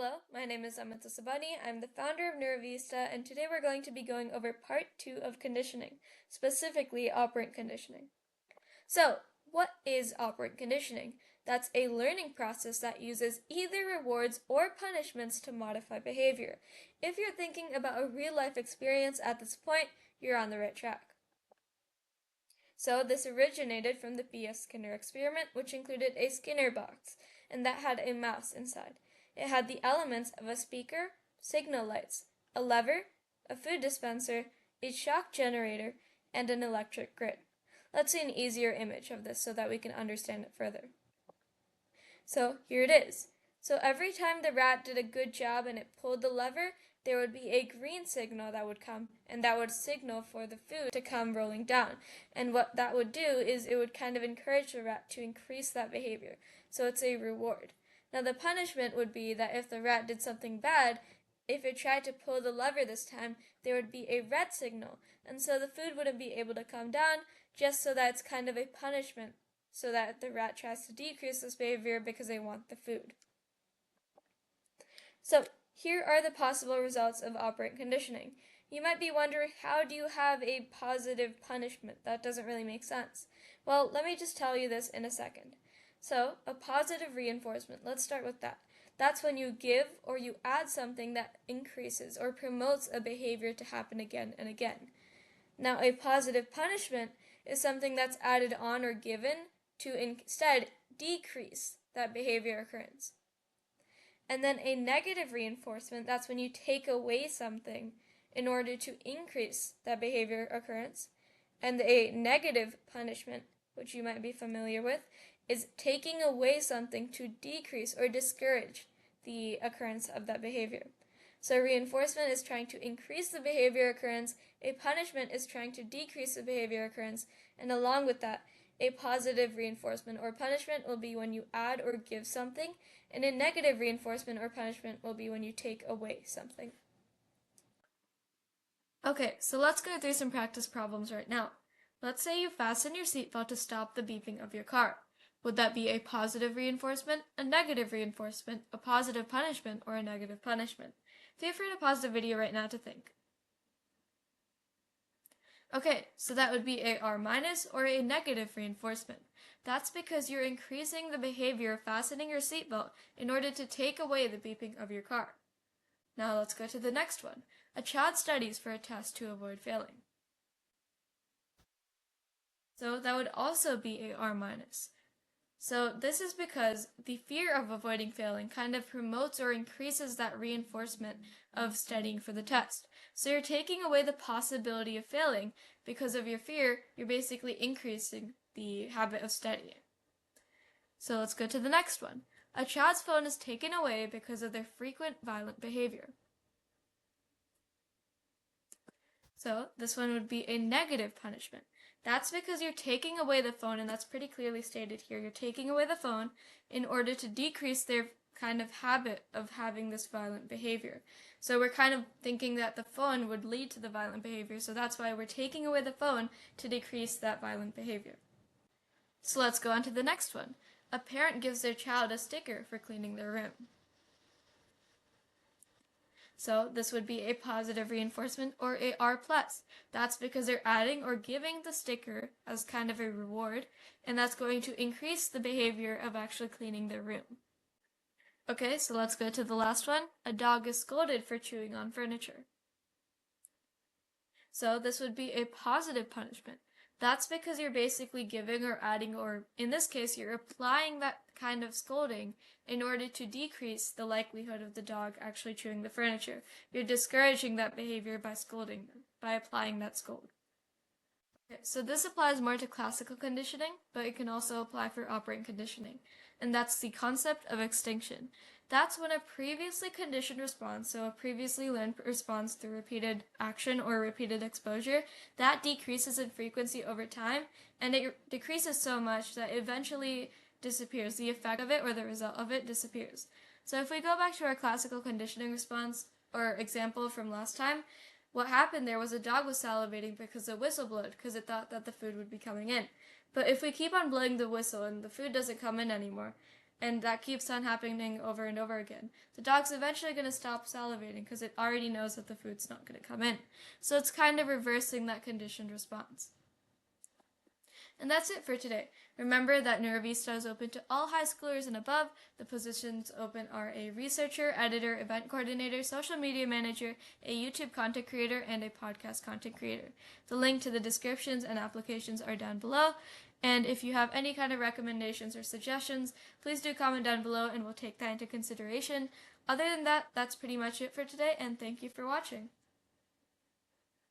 Hello, my name is Amitha Sabbani. I'm the founder of NeuroVista, and today we're going to be going over part 2 of conditioning, specifically operant conditioning. So, what is operant conditioning? That's a learning process that uses either rewards or punishments to modify behavior. If you're thinking about a real-life experience at this point, you're on the right track. So, this originated from the B.F. Skinner experiment, which included a Skinner box, and that had a mouse inside. It had the elements of a speaker, signal lights, a lever, a food dispenser, a shock generator, and an electric grid. Let's see an easier image of this so that we can understand it further. So here it is. So every time the rat did a good job and it pulled the lever, there would be a green signal that would come, and that would signal for the food to come rolling down. And what that would do is it would kind of encourage the rat to increase that behavior. So it's a reward. Now the punishment would be that if the rat did something bad, if it tried to pull the lever this time, there would be a red signal, and so the food wouldn't be able to come down, just so that it's kind of a punishment, so that the rat tries to decrease this behavior because they want the food. So here are the possible results of operant conditioning. You might be wondering, how do you have a positive punishment? That doesn't really make sense. Well, let me just tell you this in a second. So, a positive reinforcement, let's start with that. That's when you give or you add something that increases or promotes a behavior to happen again and again. Now, a positive punishment is something that's added on or given to instead decrease that behavior occurrence. And then a negative reinforcement, that's when you take away something in order to increase that behavior occurrence. And a negative punishment, which you might be familiar with, is taking away something to decrease or discourage the occurrence of that behavior. So reinforcement is trying to increase the behavior occurrence, a punishment is trying to decrease the behavior occurrence, and along with that, a positive reinforcement or punishment will be when you add or give something, and a negative reinforcement or punishment will be when you take away something. Okay, so let's go through some practice problems right now. Let's say you fasten your seatbelt to stop the beeping of your car. Would that be a positive reinforcement, a negative reinforcement, a positive punishment, or a negative punishment? Feel free to pause the video right now to think. Okay, so that would be a R- or a negative reinforcement. That's because you're increasing the behavior of fastening your seatbelt in order to take away the beeping of your car. Now let's go to the next one. A child studies for a test to avoid failing. So that would also be a R-. So this is because the fear of avoiding failing kind of promotes or increases that reinforcement of studying for the test. So you're taking away the possibility of failing because of your fear. You're basically increasing the habit of studying. So let's go to the next one. A child's phone is taken away because of their frequent violent behavior. So this one would be a negative punishment. That's because you're taking away the phone, and that's pretty clearly stated here. You're taking away the phone in order to decrease their kind of habit of having this violent behavior. So we're kind of thinking that the phone would lead to the violent behavior, so that's why we're taking away the phone to decrease that violent behavior. So let's go on to the next one. A parent gives their child a sticker for cleaning their room. So this would be a positive reinforcement or a R+. That's because they're adding or giving the sticker as kind of a reward, and that's going to increase the behavior of actually cleaning their room. Okay, so let's go to the last one. A dog is scolded for chewing on furniture. So this would be a positive punishment. That's because you're basically giving or adding, or in this case, you're applying that kind of scolding in order to decrease the likelihood of the dog actually chewing the furniture. You're discouraging that behavior by scolding them, by applying that scold. Okay, so this applies more to classical conditioning, but it can also apply for operant conditioning, and that's the concept of extinction. That's when a previously conditioned response, so a previously learned response through repeated action or repeated exposure, that decreases in frequency over time, and it decreases so much that it eventually disappears. The effect of it or the result of it disappears. So if we go back to our classical conditioning response or example from last time, what happened there was a dog was salivating because the whistle blew because it thought that the food would be coming in. But if we keep on blowing the whistle and the food doesn't come in anymore, and that keeps on happening over and over again. The dog's eventually going to stop salivating because it already knows that the food's not going to come in. So it's kind of reversing that conditioned response. And that's it for today. Remember that NeuroVista is open to all high schoolers and above. The positions open are a researcher, editor, event coordinator, social media manager, a YouTube content creator, and a podcast content creator. The link to the descriptions and applications are down below. And if you have any kind of recommendations or suggestions, please do comment down below and we'll take that into consideration. Other than that, that's pretty much it for today, and thank you for watching.